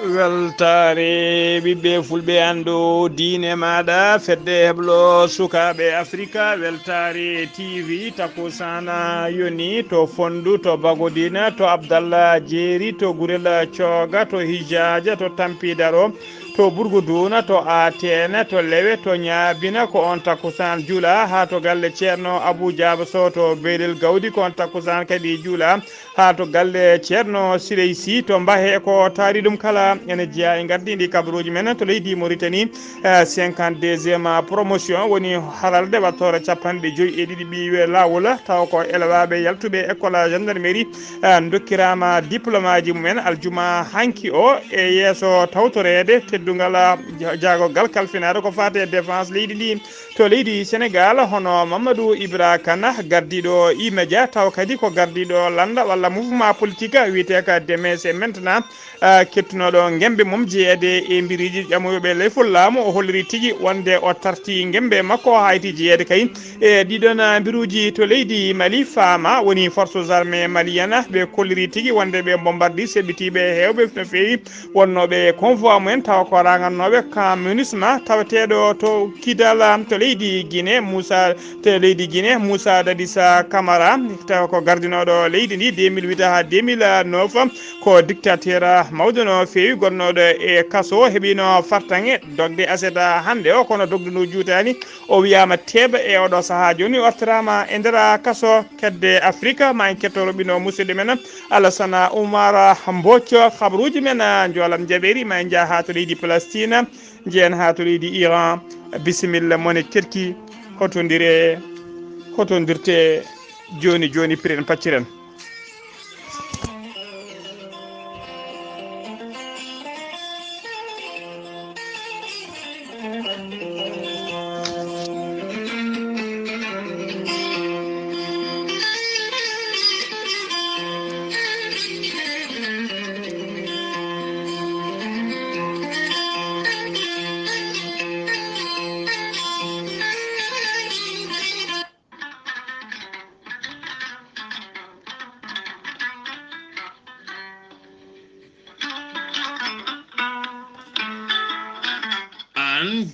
weltare ɓiɓɓe fulɓe anndo diine maɗa fedde heblo sukaɓe africa weltare tv takusana yoni to fondu to bagodina to abdallah jeeri to gurel cooga to hijaja to tampidaro to burguduna to atene to lewe to ñaabina ko on takusan juula ha to galle ceerno abou diaba sow to beydel gawdi ko on takusan kadi juula ha to galle ceerno sirey sy to mbahe ko taari ɗum kala ene jeeya e gardidi kabaruji men to leydi Mauritanie 52e promotion woni haralde wattore capanɗe joyyi e ɗiɗi ɓiwe lawol taw ko elewaɓe yaltuɓe école gendarmerie dokkirama diplôme aji mumen aljuma hanki o e yeeso tawtorede teddugal jaagogal kalfinade ko fate défense leydi ndi to leydi Sénégal hono Mamadou Ibra Kane gardiɗo immédiat taw kadi ko gardiɗo landa walla mouvement politique wiyete ka demes et maintenant kettunoɗo gembe mum jeeyede e mbiriji ƴamoyoɓe leyfol laamu o holliri tigui wonde o tarti gembe makko o hayti jeeyede kay e ɗiɗon mbiruji to leydi Mali fama woni forces armées malienne ɓe kolliri tigui wonde ɓe bombardi seɓɓitiɓe hewɓe no fewi wonnoɓe convoi mumen taw ko ragannoɓe communisme tawateɗo to kidal to leydi Guinée Moussa to leydi Guinée Moussa Dadissa Camara taw ko gardinoɗo leydi ndi 2008 ha 2009 ko dictateur mawɗo no fewi gonnoɗo e kaso heeɓino fartange dogde aseda hande o kono dogde no juutani o wiyama teeɓa e oɗo saaha joni ortirama e nder kaso kedde Afrique ma en kettoroɓino musidɗo men Alassane Oumar Mbocco habaruji men jolam jaɓeri ma en jaa ha to leydi Palestine jeen ha to leydi Iran bisimilla mone terki hotodirte joni joni piren pacciren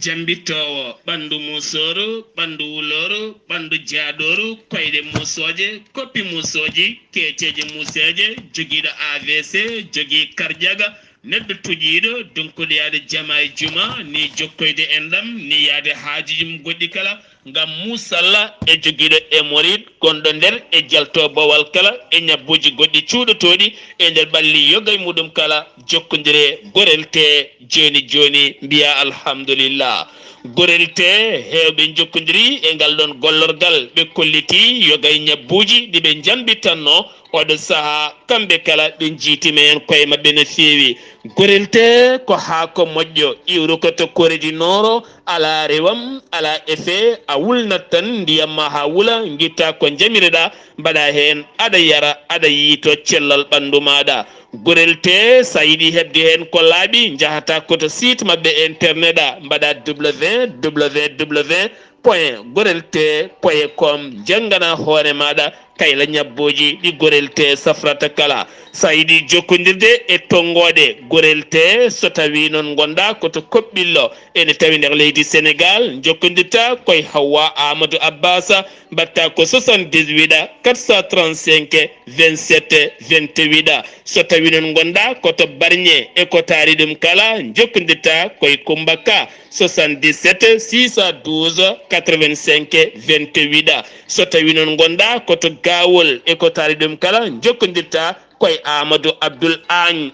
jambitowo ɓandu musoro ɓandu wuloro ɓandu jaaɗoru koyɗe musoje koppi musoji keceje museje joguiɗo AVC jogui kardiaga neɗɗo tuƴiɗo donkuɗo yaade jama e juma ni jokkoyde enɗam ni yaade haajiji mum goɗɗi kala ngam musalla e joguiɗo hémorroïde gonɗo nder e jalto bowal kala e ñabbuji goɗɗi cuuɗotoɗi e nder ɓalli yogay muɗum kala jokkodire gorel te joni joni mbiya alhamdulillah gorel te hewɓe jokkodiri e ngal ɗon gollorgal ɓe kolliti yogay ñabbuji ɗiɓe jambitanno oɗo saaha kamɓe kala ɓe jiitime hen koye mabɓe no feewi gorel te ko haako moƴƴo iwru koto koreji noro ala rewam ala effet a wulnat tan ndiyam ma ha wula guitta ko jamireɗa mbaɗa hen aɗa yara aɗa yiito cellal ɓandu maɗa gorel te sa yiiɗi hebde hen ko laaɓi jahata koto site mabɓe internet a mbaɗa www.gorelte.com janggana hoore maɗa kayla ñabboji ɗi gorel te safrata kala sa yiiɗi jokkodirde e tonggode gorel te so tawi noon gonɗa koto koɓɓillo ene tawi nder leydi Sénégal jokkodirta koye Hawa Amadou Abbasa mbatta ko 78 435 27 28 so tawi noon gonɗa koto Bargné e ko taari ɗum kala jokkodirta koye Kumbaka 77 612 85 28 so tawi noon gonɗa koto Gawol e ko taari ɗum kala jokkodirta koye Amadou Abdoul Agne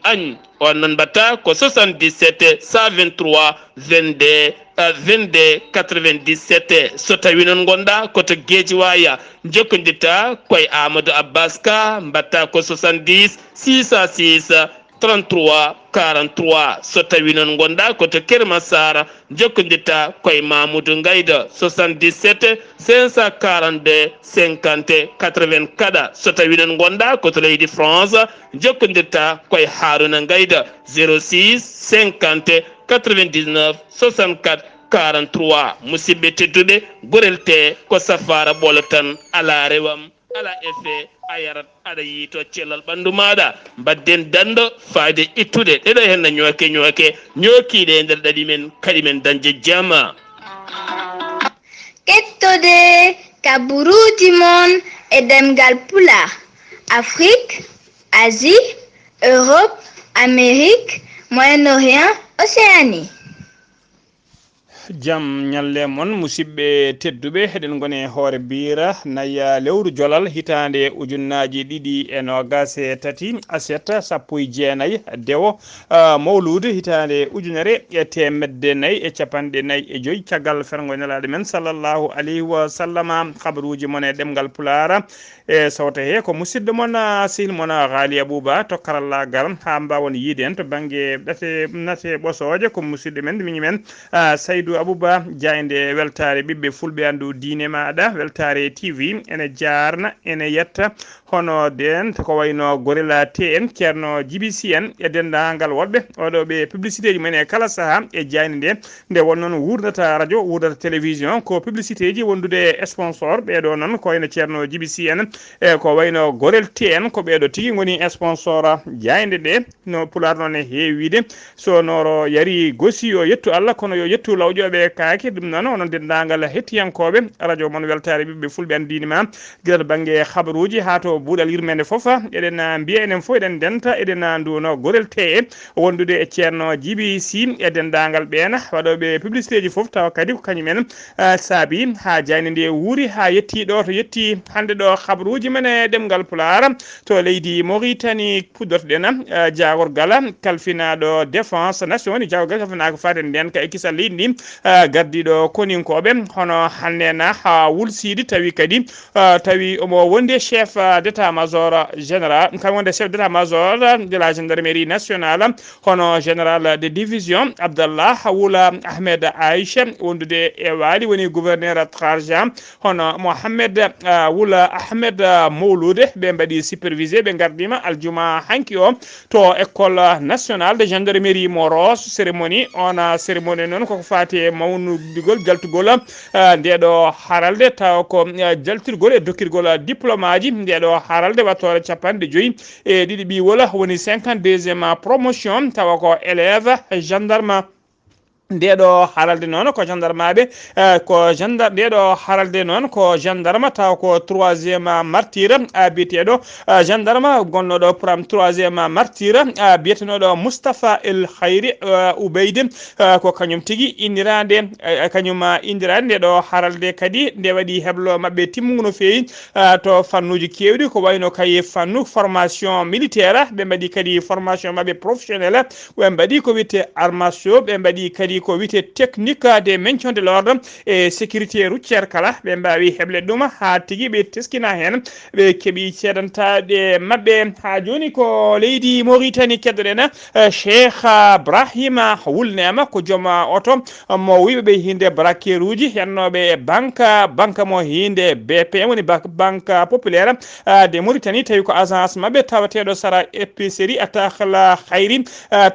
on noon mbatta ko 77 123 22 97 so tawi noon gonɗa koto Guédiawaye jokkodirta koye Amadou Abbas Ka mbatta ko 70 606 33 43 so tawi noon gonɗa koto Kermassar jokkodirta koye Mamoudou Gayda 77 542 50 84 so tawi noon gonɗa koto leydi France jokkodirta koye Haruna Gayda 06 50 99 64 43 musidɓe tedduɓe gorel te ko safara ɓolo tan ala rewam ala effet a yarat aɗa yiito cellal ɓanndu maɗa mbadden dando faade ittude ɗeɗo henna ñookiiɗe e nder ɗaɗi men kadi men dañde jama kettode kaburuuji mon e ɗemngal pulaar Afrique, Asie, Europe, Amérique, Moyen-Orient, Océanie. jam ñalle mon musidɓe tedduɓe heɗen gone hoore biira naya lewru jolal hitande ujunnaji ɗiɗi e nogas e tati aset sappo e jeenayyi dewo mawlude hitande ujunere e temedde nayyi e capanɗe nayyi e joyyi caggal fergo nelaɗo men sallllahu alayhi wa sallama habaruji mon e ɗemgal pulara e sawta he ko musidɗo mon sehil mon Ghalii Abuu to karallagal ha mbawon yiide en to banggue ɗate nate ɓosoje ko musidɗo men miñi men Saydou Abouba jayde weltare ɓiɓɓe fulɓe andu diine maɗa weltare TV ene jarna ene yetta hono den ko wayno gorilla TN ceerno JBC en e dendagal woɗɓe oɗo ɓe publicité ji men e kala saaha e jayde nde won noon wurdata radio wurdata télévision ko publicité ji wondude sponsor ɓeɗo noon ko wayno ceerno JBC en e ko wayno gorel TN ko ɓeɗo tigui goni sponsor jayde ɗe no pular noon e heewide so noro yari gosi yo yettu Allah kono yo yettu lawƴoɓe kaake ɗum noon onon dendagal hettiyankoɓe radio mon weltare ɓiɓɓe fulɓe andinima gueɗal banggue habaruji ha to buuɗal yurmede foof eɗen mbiya enen fof eɗen denta eɗen nduno gorel TN wondude e ceerno JBC e dendagal ɓen waɗoɓe publicité ji foof tawa kadi ko kañumen saabi ha jayde nde wuuri ha yetti ɗo to yetti hande ɗo habaruji men e ɗemgal pulara to leydi Mauritanie puddortoɗen jagorgal kalfinaɗo défense nation ni jagorgal kalfinaka faten nden ka ekkisal leydi ndi gardiɗo koninkoɓe hono hannena ha wulsidi tawi kadi tawi omo wonde chef d'état major général kam wonde chef d'état major de la gendarmerie nationale hono général de division Abdallah Wula Ahmed Aïcha wondude e waali woni gouverneur Trarja hono Mohamed Wula Ahmed Mawlude ɓe mbaɗi supervisé ɓe gardima aljuma hanki o to école nationale de gendarmerie Moros cérémonie on cérémonie noon koko fati mawnudigol jaltugol ndeɗo haralde taw ko jaltirgol e dokkirgol diplôme aji ndeɗo haralde wattore capanɗe joyyi e ɗiɗi ɓiwol woni 52e promotion tawa ko élève gendarme ndeɗo haralde noon ko gendarmaɓe ko ndeɗo haralde noon ko gendarme taw ko 3e martyre biyeteɗo gendarme gonnoɗo pram 3e martyre biyetenoɗo Moustapha El Khayri Oubeyde ko kañum tigui innirande kañum indirade ndeɗo haralde kadi nde waɗi heblo mabɓe timmugo no fewi to fannuji kewɗi ko wayno kay fannu formation militaire ɓe mbaɗi kadi formation mabɓe professionnel ɓe mbaɗi ko wiyete armation ɓe mbaɗi kadi ko wiyete technique de maintien de l'ordre et sécurité routière kala ɓe mbawi heble ɗum ha tigui ɓe teskina hen ɓe keeɓi ceedantaɗe mabɓe ha joni ko leydi Mauritanie keddoɗen Cheikh Brahima Wulnema ko joom oto mo wiɓeɓe hinde braqueur uji hennoɓe banque mo hinde BP woni banque populaire de Mauritanie tawi ko agence mabɓe tawateɗo sara épicerie Atakhala Khayri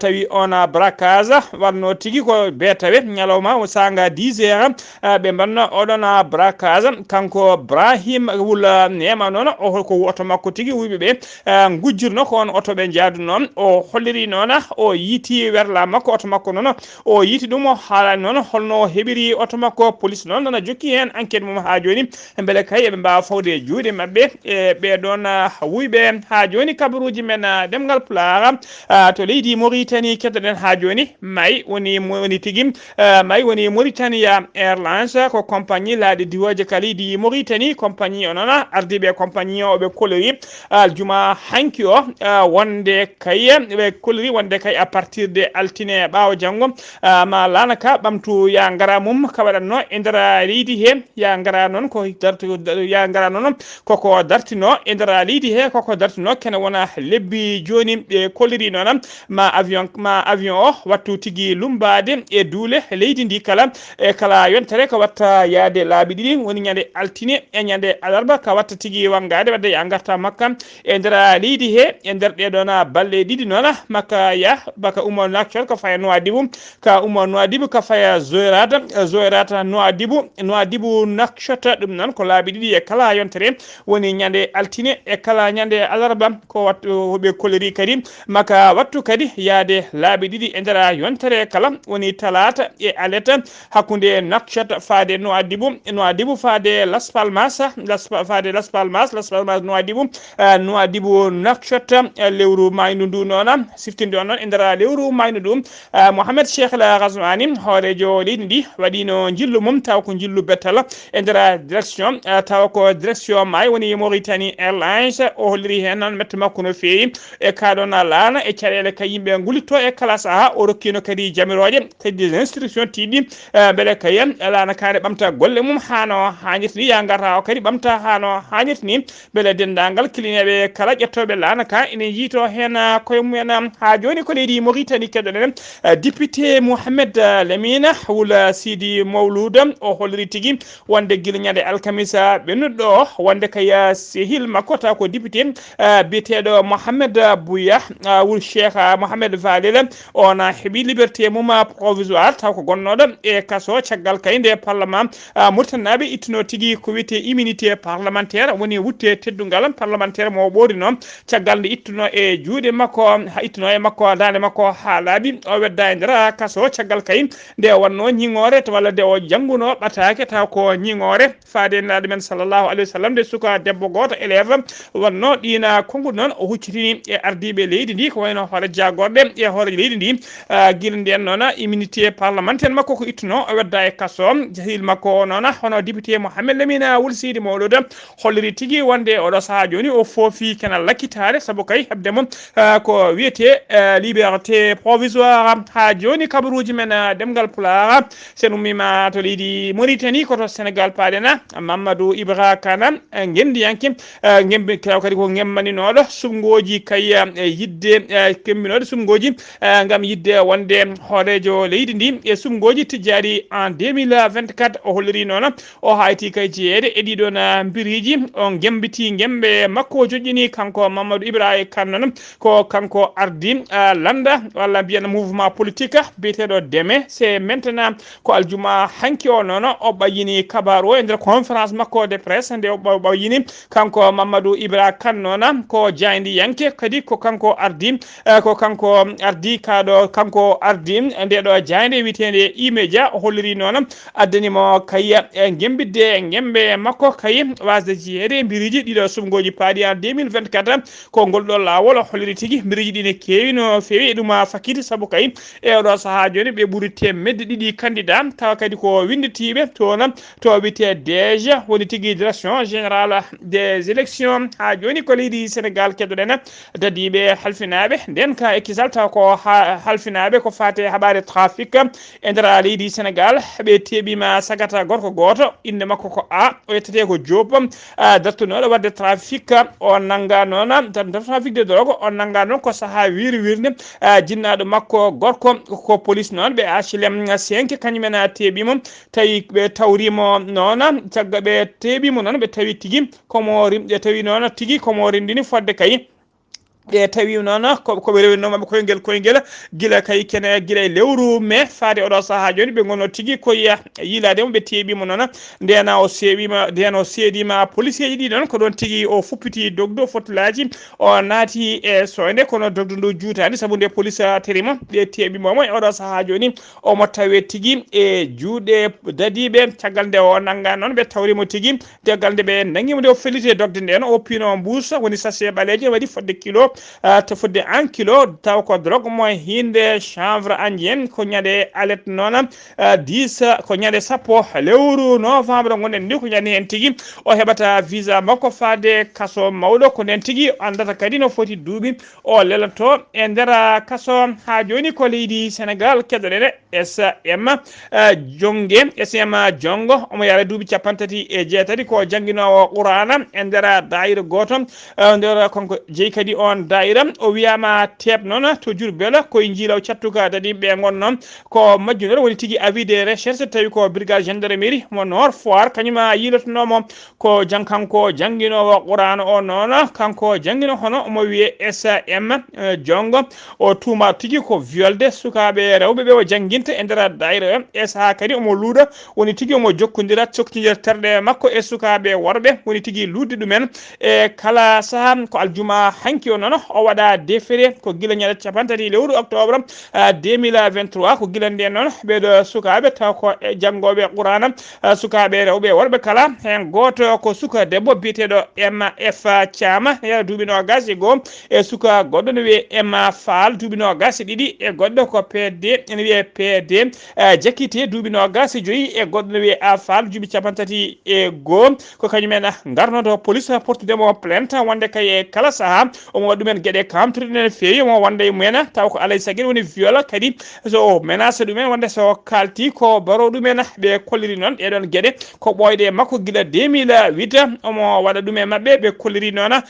tawi on braquage wanno tigui ko betawe ñalawma o sanga 10 heures ɓe mbanno oɗon braquage kanko Brahim Wula Nema noon o ko oto makko tigui wiɓeɓe gujjirno ko on oto ɓe jaadu noon o holliri noon o yiiti werla makko oto makko noon o yiiti ɗum o haalani noon holno heɓiri oto makko police noon nana jokki hen enquête mum ha joni beele kay eɓe mbawa fawde juuɗe mabɓe e ɓeɗon wuyɓe ha joni kabaruji men ɗemgal pulara to leydi Mauritanie keddoɗen ha joni may woni tigui may woni Mauritania Airlines ko compagnie laaɗe diwoje ka leydi Mauritanie compagnie o noon ardiɓe compagnie o ɓe kolori aljuma hanki o wonde kay ɓe kolori wonde kay à partir de altine ɓawo janggo ma lanaka ɓamtu ya gara mum ka waɗatno e nder leydi he ya gara noon ko ya gara noon koko dartino e nder leydi he koko dartino kene wona lebbi joni ɓe kolori noon ma avion o wattu tigui lumbade e duule leydi ndi kala e kala yontere ko watta yaade laabi ɗiɗi woni ñande altine e ñande alarba ka watta tigi wangade wadde ya garta makka e nder leydi he e nder ɗeɗon balle ɗiɗi noon makka ya baka ummo nakcol ko faya Nouadhibou ka ummo Nouadhibou ka faya Zoyrata Nouadhibou nakcota ɗum noon ko laabi ɗiɗi e kala yontere woni ñande altine e kala ñande alarba ko wattu ɓe koleri kadi maka wattu kadi yaade laabi ɗiɗi e nder yontere kala woni talata e aleta hakkunde nakcota faade Nouadhibou faade Las Palmas Nouadhibou nakcota lewru maynu ndu noon siftinde on noon e nder lewru maynu ɗum Mohamed Cheikh El Ghazouani hoorejo leydi ndi waɗino jillu mum taw ko jillu bettal e nder direction taw ko direction may woni Mauritanie Airlines o holliri hen noon metta makko no feewi e kaɗon laana e caɗele ka yimɓe gullitto e kala saaha o rokkino kadi jamiroje kadi des instructions tiɗi beele kayen laana kaane ɓamta golle mum hano hannirta ni ya garta o kadi ɓamta hano hannirta ni beele dendagal kilineɓe kala ƴettoɓe laana ka ene jiito hen koye mumen ha joni ko leydi Mauritanie keɗoɗen député Mohamed Lamine Wula Sidi Mawlouda o holliri tigui wonde guila ñande alkamisa ɓennuɗo wonde kaya sehil makko taw ko député biyeteɗo Mohamed Bouya wul Cheikh Mohamed Valel on heeɓi liberté mum provisoire taw ko gonnoɗo e kaso caggal kayde parlement murtanaɓe ittuno tigui ko wiyete immunité parlementaire woni wutte teddugal parlementaire mo ɓoori noon caggal nde ittuno e juuɗe makko ittuno e makko dande makko ha laaɓi o wedda e nder kaso caggal kay nde wonno ñiŋore to walla nde o jangguno ɓatake taw ko ñiŋore faade nelaɗo men sallllahu alayhi wa sallam nde suka debbo goto élève wonno ɗina konngol noon o huccitini e ardiɓe leydi ndi ko wayno hoore jagorɗe e hoore leydi ndi guila nden noon immunité parlementaire makko ko ittuno o wedda e kaso jahil makko o noon hono député Mohamed Lamine Wul Sidi Mawlouda holliri tigui wonde oɗo saaha joni o foofi kenal lakkitare saabu kay hebdemo ko wiyete liberté provisoire ha joni kabaruji men ɗemngal pulaar sen ummima to leydi Mauritanie koto Sénégal paɗena Mamadou Ibra Kane gendiyanke gembi kadi ko gemmaninoɗo sumgoji kay yidde kemminoɗo sumgoji gam yidde wonde hoorejo leydi ndi e sumgoji tijjari en 2024 o holliri noon o hayti kay jeeyede e ɗiɗon biriji on gembiti gembe makko joƴƴini kanko Mamadou Ibra Kane noon ko kanko ardi landa walla mbiyen mouvement politique biyeteɗo Deme c'est maintenant ko aljuma hanki o noon o ɓayini kabaru o e nder conférence makko de presse nde o ɓayini kanko Mamadou Ibra Kane noon ko jaydi yanke kadi ko kanko ardi kaɗo kanko ardi ndeɗo jayde witende immédiat o holliri noon addanimo kay gembidde gembe makko kay wasde jeeyede biriji ɗiɗo sumgoji paaɗi en 2024 ko ngolɗo lawol o holliri tigui biriji ɗi ne kewi no fewi e ɗum fakkiti saabu kay e oɗo saaha joni ɓe ɓuuri temedde ɗiɗi candidat tawa kadi ko winditiɓe toon to wiyete DG woni tigui direction générale des élections ha joni ko leydi Sénégal keɗoɗen dadiɓe halfinaɓe nden ka ekkisal taw ko halfinaɓe ko fate haɓare trafic e nder leydi Sénégal ɓe teɓima sagata gorko goto inde makko ko o yettete ko Diop dartunoɗo wadde trafic o nanga noon trafic de drogue o nanga noon ko saaha wirde jinnaɗo makko gorko ko police noon ɓe HLM 5 kañumen teɓimo tawi ɓe tawrimo noon cagga ɓe teɓimo noon ɓe tawi tigui komo rimɗe tawi noon tigui komo rindini fodde kay ɓe tawi noon koɓe rewinnomaɓe koyguel guila kay kene guila lewru mai faade oɗo saaha joni ɓe gonno tigui koye yiilademo ɓe teɓimo noon ndena o seedima policier ji ɗi noon ko ɗon tigui o fuppiti dogdu o fottilaji o naati e soyde kono dogdu ndu juutani saabu nde police terima ɓe teɓimomo e oɗo saaha joni omo tawe tigui e juuɗe dadiɓe caggal nde o nanga noon ɓe tawrimo tigui caggal nde ɓe nangimo nde o felliti dogde nde no o piino mbuusa woni sachet ɓaleji waɗi fodde kilo to fodde 1 kilo taw ko drogue mo hinde chanvre indien ko ñande alet noon 10 ko ñande sappo lewru novembre gonɗen ndi ko ñande hen tigui o heɓata visa makko faade kaso mawɗo ko nden tigui andata kadi no foti duuɓi o lelato e nder kaso ha joni ko leydi Sénégal keɗoɗen SM jongo omo yara duuɓi 33 e jeetati ko jangguinowo Qur'ana e nder dayira goto nder konko jeeyi kadi on on daira o wiyama teb non to Jurbel ko jilaw cattuka tadi be gonnon ko majjunor woni tigi avis de recherche tawi ko brigade gendarmerie mo Nord Foire kanyuma yilotonomo ko jankanko janginowo Qur'an o non kanko jangino hono mo wiye SAM jongo o tuma tigi ko violde sukabe rewbe be o janginta e ndara daira SA kadi omo luuda woni tigi omo jokkondira coktindir terde makko e sukabe worbe woni tigi luudi dumen e kala saha ko aljuma hanki o non o wada defere ko gila nyala capantati lewru octobre 2023 ko gila nden non be do sukabe taw ko jangobe Qur'ana sukabe rewbe worbe kala hen goto ko suka debbo bitedo MF Chama ya dubino gasi go e suka goddo ne wi Emma Fall dubino gasi didi e goddo ko PD ne wi PD jakite dubino gasi joyi e goddo ne wi Fall jubi capantati e go ko kanyumena garnodo police portude mo plainte wonde kay kala saha o mo wadumen gede kamtrine feewi mo wonde mena taw ko alay sagir woni viola kadi so menace dumen wonde so kalti ko baro dumen be kolliri non e don gede ko boyde makko gila 2008 omo wada dumen mabbe be kolliri non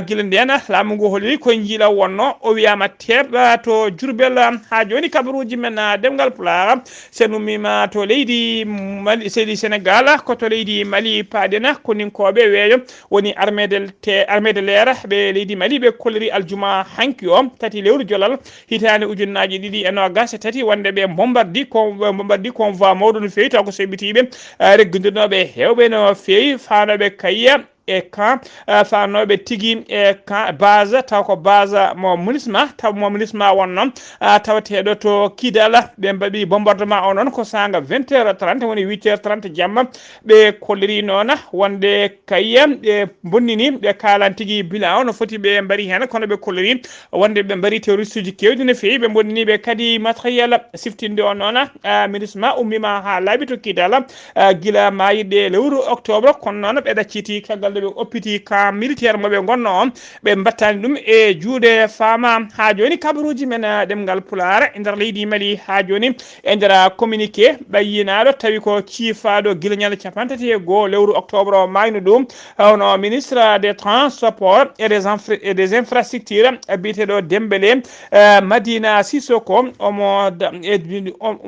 gila ndena lamu go holiri ko jila wonno o wiyama teba to Jurbel ha joni kabaruji men demgal pulaar senumima to leydi Mali sedi Senegal ko to leydi Mali padena koninkobe weeyo woni armée de l'air be leydi Mali be kolliri aljuma hanki o tati lewru jolal hitane ujunnaji didi eno gas tati wonde be bombardi convoi mawdon feewi taw ko sebitibe reggundirnobe hewbe no feewi faanobe kayya e kan faanobe tigi e kan base taw ko base mo munisma taw mo munisma wonnon tawatedo to Kidala be mbabi bombardement onon ko sanga 20h30 woni 8h30 jamma be kolliri nona wonde kayem e bonnini be kalan tigi bila on foti be mbari hen kono be kolliri wonde be mbari terroriste ji kewdi ne feewi be bonnini be kadi matériel siftinde on nona munisma ummima ha labi to Kidala gila mayide lewru octobre kon non be dacciti kagal be opiti ka militaire mo be gonno be mbattani dum e juude fama ha joni kabaruji men demgal pulaar ender leydi Mali ha joni endera communiqué bayyinaado tawi ko ciifaado gilanyal capantati e go lewru octobre mayno dum hono ministre des transports et des infrastructures bitedo Dembélé Madina Sissoko omo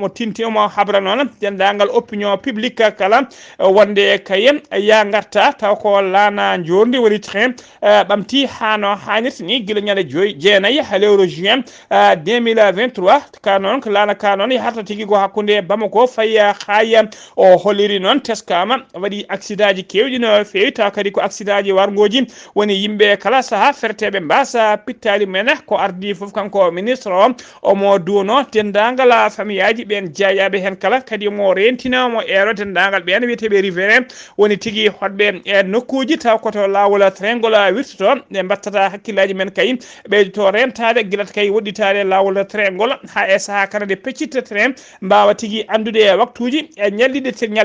tinti omo habra non dendangal opinion publique kala wonde kayem ya ngarta taw ko lana jorndi woni train bamti hano hanit ni gilanyal jeenay ha lewru juin 2023 kanon ko lana kanon hatta tigi go hakkunde Bamako faya khaya o holiri non teskama wadi accident ji kewdi no fewi ta kadi ko accident ji wargoji woni yimbe kala saha fertebe mbasa pittali mena ko ardi fof kanko ministre o mo duno tendangala famiyaji ben jayabe hen kala kadi mo rentina mo ero tendangal ben witebe rivere woni tigi hodbe e nokkuji taw ko to lawol triangle wirtoto de battata hakkilaji men kay be to rentade gilat kay wodditade lawol triangle ha esa kana de petite train mbawa tigi andude waktuji e nyallide train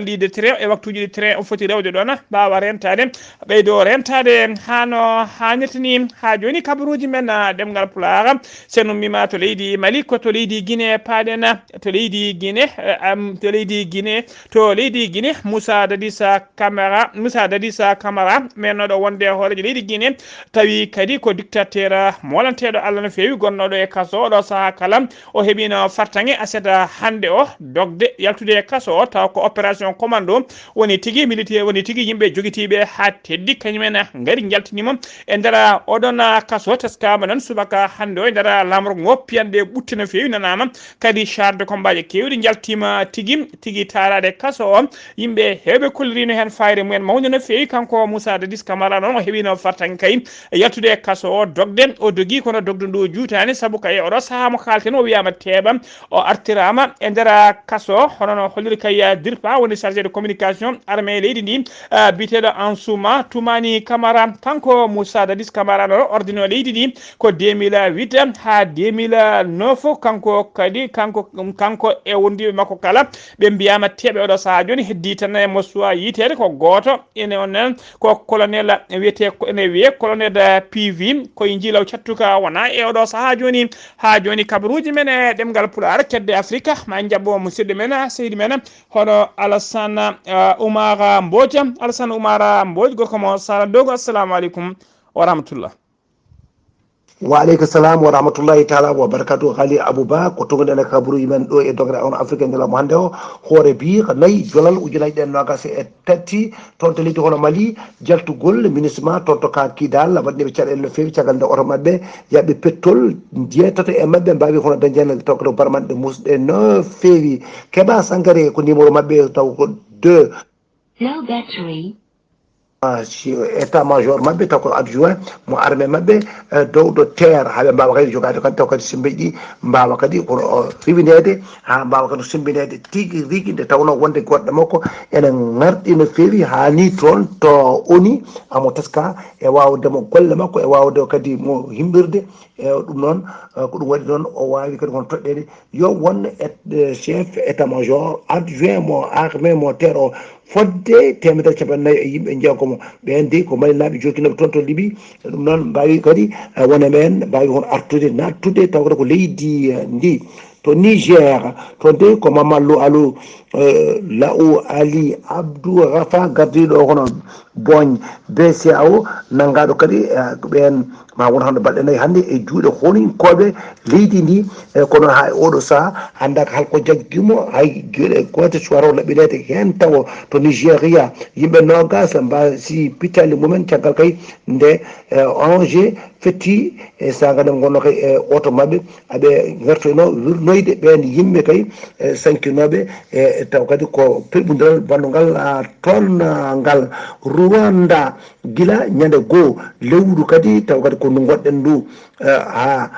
e waktuji de train o foti rewde dona mbawa rentade be do rentade hano hanetni ha joni kabaruji men demgal pulaar senu mima to leydi Mali ko to leydi Guinée padena to leydi Guinée Moussa Dadissa Camara men do wonde horeje leydi Guinée tawi kadi ko dictateur molantedo Allah no fewi gonnodo e kaso do sa kala o hebino fartange aseta hande o dogde yaltude e kaso taw ko opération commando woni tigi militaire woni tigi yimbe jogitibe ha teddi kanyumena ngari jaltinimo e ndara odona kaso taskama non subaka hande o ndara lamro ngoppiande buttino fewi nanama kadi char de combat je kewdi jaltima tigi tarade kaso yimbe hebe kollirino hen fayre mumen mawni no fewi kanko Moussa Dadis Camara non o hebino fartange kay yaltude kaso o dogden o dogi kono dogdo ndo juutani sabu kay o saha mo kalten o wiyama tebam o artirama e ndera kaso hono holiri kay dirpa woni chargé de communication armée leydi ndi bitedo Ansouma Toumani Camara kanko Moussa Dadis Camara no ordino leydi ndi ko 2008 ha 2009 kanko e wondi makko kala be mbiyama tebe o saha joni heddi tan e mo suwa yitede ko goto ene onen ko colonel wiete ko ene wiye colonel PV ko injilaw cattuka wana e odo saha joni ha joni kabaruji men demgal pulaar kedde Afrika ma jabbo musidde men seydi men hono Alassane Oumara Mbodj gorko mo sala dogo assalamu alaikum wa rahmatullah Waaleykum salam wa rahmatullahi taala wa barakatuh. Ghalii Abuu ko tongɗen kaburu men ɗo e dogre on afrique ndela mo hannde o hoore-biir nayyi jolal ujunaji ɗen nogas e tati toon to leydi hono Mali jaltugol ministre ma toon to ka kidal waɗiɓe caɗele no fewi caggal nde oto mabɓe yaɓe pettol jeetato e mabɓe mbawi hono dañdiano tawkoto barmanɗe musɗe no fewi. Keɓa Sankare ko numéro mabɓe taw ko 2 low battery état major mabɓe taw ko adjoint mo armé mabɓe dow do terre haɓe mbawa kadi jogade kadi taw kadi simbeji ɗi mbawa kadi kono riwinede ha mbawa kadi simbinede tigui rigui nde tawno wonde goɗɗo makko ene garɗi no fewi hani toon to oni amo teska e wawdemo golle makko e wawde kadi mo himbirde e ɗum noon ko ɗum waɗi noon o wawi kadi hono toɗɗede yo won chef état major adjoint mo armé mo terre o fodde temedere capannayyi e yimɓe jeegomo ɓen de ko malinaɓe jokkinoɓe toon to Liby ɗum noon mbawi kadi wona men mbawi hono artude nattude tawkata ko leydi ndi to Niger to de ko Mamadou Alou Laou Ali Abdou Rafa gardiɗo hono boñ BCAO nangaɗo kadi ɓen ma won hande balɗe nayyi hande e juuɗe honinkoɓe leydi ndi kono ha e oɗo saaha andaka halko jagguimo hay gueɗe gote suwara o laɓɓinede hen taw to Nigéria yimɓe nogas mbasi pitali mumen caggal kay nde Angers fetti e sagadem gonno kay e oto mabɓe aɓe gartoyno wirnoyde ɓen yimɓe kay sankinoɓe e taw kadi ko perɓudiral bandugal tonngal Rwanda guila ñande goho lewru kadi taw kadi ko ndu goɗɗen ndu ha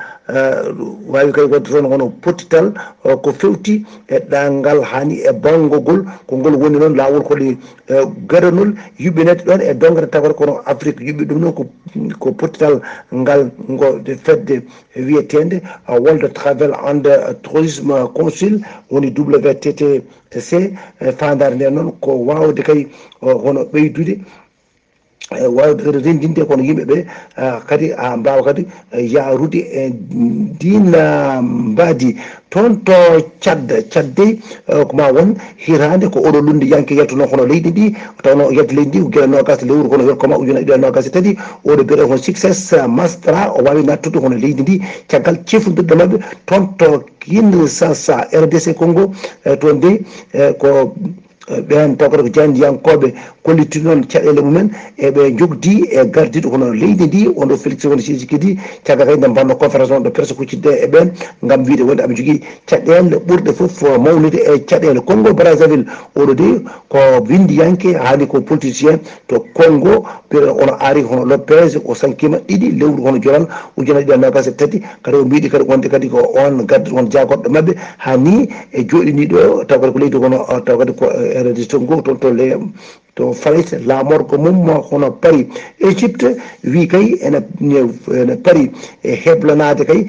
wawi kadi wadde toon hono pottital ko fewti e ɗangal hani e bangogol ko ngol woni noon lawol koɗe garanol yuɓɓinede ɗon e dongre tawata kono Afrique yuɓɓi ɗum noon ko pottital ngal ngo fedde wiyetede World Travel and Tourism Council woni WTTC fandare nde noon ko wawde kay hono ɓeydude wawde kadi rendinde kono yimɓeɓe kadi ha mbawa kadi yarude e dina mbadi toon to cadde koma won hirande ko oɗo lundi yanke yaltuno hono leydi ndi tawno yalti leydi ndi ko guila nogas lewru kono welkoma ujunaje ɗiɗi nogas e tati oɗo biyete hono success mastra o wawi nattude hono leydi ndi caggal cifodirde mabɓe toon to Kinshasa RDC Congo toon de ko ɓen taw kadi ko jandiyankoɓe kolliti noon caɗele mumen eɓe jogdi e gardiɗo hono leydi ndi oɗo Félix woni Tshisekedi caggal kadi nde mbanno conférence on ɗo presse kuccidde e ɓen gam wiide wonde aɓe jogui caɗele ɓurɗe foof mawnude e caɗele Congo Brazzaville oɗo de ko windiyanke haali ko politicien to Congo biyete ono ari hono Lopez o sankima ɗiɗi lewru hono jolal ujunaje ɗiɗi nogas e tati kadi o mbiɗi kadi wonde kadi ko on gardiɗo hono jagoɗɗo mabɓe hani e joɗiniɗo taw kadi ko leydi hono taw kadi ko RDC Congo to falit la morgo mum hono paari Égypte wi kay ene paari e heblanade kay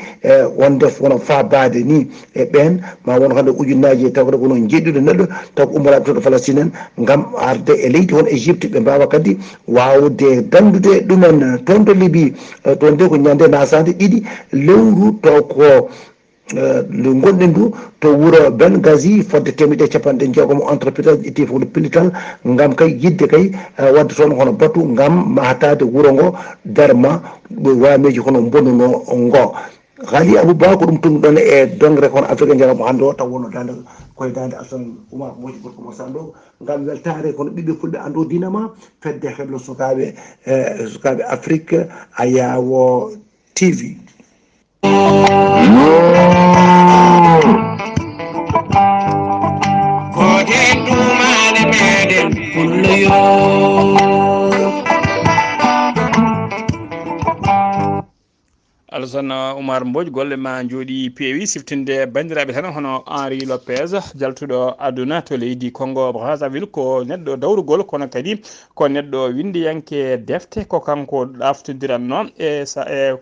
wonde wono fabade ni e ɓen ma won hande ujunnaji taw kadi kono jeɗɗude neɗɗo taw ko ummorade to Palestine en gam arde e leydi hono Égypte ɓe mbawa kadi wawde dandude ɗumen toon to Libye toon de ko ñande nasade ɗiɗi lewru to ko ndu gonɗen ndu to wuuro Benghazi fodde temedde capanɗe jeegom entreprise itti fof Kumpital gam kay yidde kay wadde toon hono batu gam mahatade wuuro ngo darma wameji hono bonnuno ngo. Ghalii Abuu ko ɗum tumɗon e dongre kono Afrique jaramo hande o taw wonno dande koye dande Assane Oumar moƴi gorko mo Sando gam weltare kono ɓiɓɓe fulɓe ando dinama fedde heblo sukaɓe Afrique a yawo TV. Alassane Oumar Mbodj golle ma jooɗi peewi siftinde bandiraɓe tan hono Henri Lopez jaltuɗo aduna to leydi Congo Brazzaville ko neɗɗo dawrugol kono kadi ko neɗɗo windiyanke defte ko kanko ɗaftodiranno e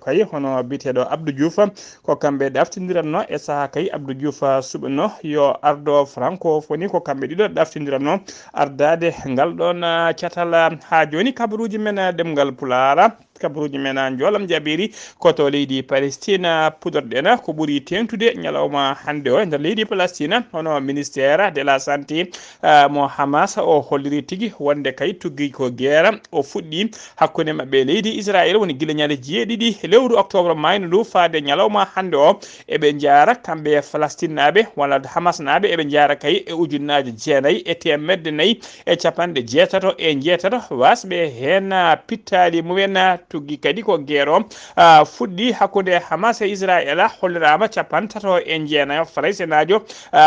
kay hono biteɗo Abdou Diouf ko kamɓe ɗaftodiranno e saaha kay Abdou Diouf suɓano yo ardo francophonie ko kamɓe ɗiɗo ɗaftodiranno ardade ngal ɗon catal ha joni kabaruji men ɗemngal Pulaar kabruji men jolam jabiri koto leydi Palestine pudorɗen ko ɓuri tengtude ñalawma hande o nder leydi Palestine hono ministére de la santé mo Hamas o holliri tigi wonde kay tuggi ko guerre o fuɗɗi hakkunde mabɓe leydi Israël woni gila ñande jeeɗiɗi lewru octobre mayno ndu faade ñalawma hande o eɓe jaara kamɓe Palestine naɓe walla Hamas naɓe eɓe jaara kay e ujunnaji 9 e temedde 4 e capanɗe 8 wasɓe hen pittali mumen tuggi kadi ko guerre o fuɗɗi hakkunde Hamas e Israël hollirama 39 Palestinajo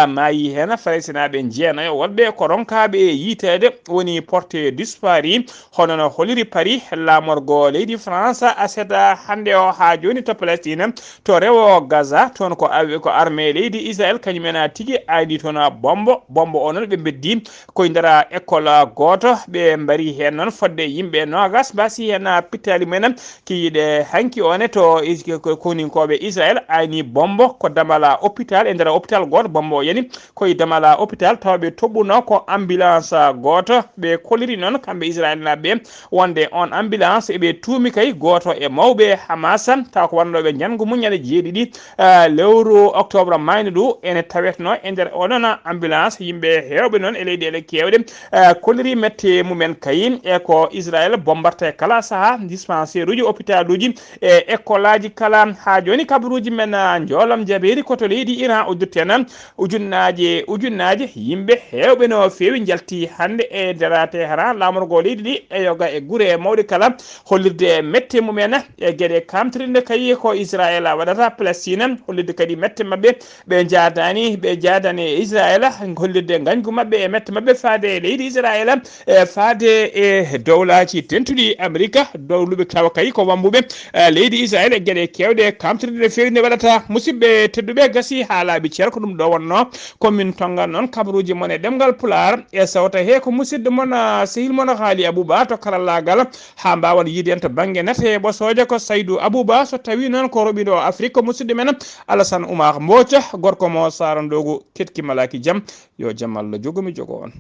mayi hen Palestinaɓe 9 wonɓe ko ronkaɓe yitede woni porté disparu hono no holiri Paris lamorgo leydi France aseda hande o ha joni to Palestine to rewo Gaza toon ko armée leydi Israël kañumena tigi aydi toon bombo o noon ɓe beddi koye nder école goto ɓe mbari hen noon fodde yimɓe nogas basi hen pittali mumen kiyiɗe hanki one to koninkoɓe Israël ayni bombo ko damala hôpital e nder hôpital goto bombo o yani koye damala hôpital tawɓe toɓɓuno ko ambulance goto ɓe koliri noon kamɓe Israël naɓe wonde on ambulance eɓe tuumi kay goto e mawɓe Hamas taw ko wannoɓe jangu muñale jeeɗiɗi lewru octobre mayno ɗu ene tawetno e nder onon ambulance yimɓe hewɓe noon e leyɗele kewɗe koliri mette mumen kayi e ko Israël bombarta kala saaha dispensaire uji hôpital uji e école aji kala ha joni kabaruji men jolam jaberi koto leydi Iran udduten ujunnaji yimɓe hewɓe no fewi jalti hande e nder Tehran lamorgo leydi ɗi e yoga e guure mawɗe kala hollirde mette mumen e gueɗe kamtirinde kayi ko Israël waɗata Palestine hollirde kadi mette mabɓe ɓe jadani Israël hollirde gañgu mabɓe e mette mabɓe faade e leydi Israël faade e dowlaji tentuɗi Amerique dowluɓe tawa kayi ko wambuɓe leydi Israël e gueɗe kewɗe kamtirinde fewi nde waɗata musidɓe tedduɓe gasi ha laaɓi ceer ko ɗum ɗo wonno commune tongal noon kabaruji mon e ɗemgal pulaar e sawta he ko musidɗo mon sehil mon Ghalii Abuu to karallagal ha mbawan yiide en to banggue nete ɓosoje ko Saydou Abou so tawi noon ko roɓiɗo Afrique musidɗo men Alassane Oumar Mbodj gorko mo sarandogu ketki malaki jaam yo jaam Allah jogomi jogo on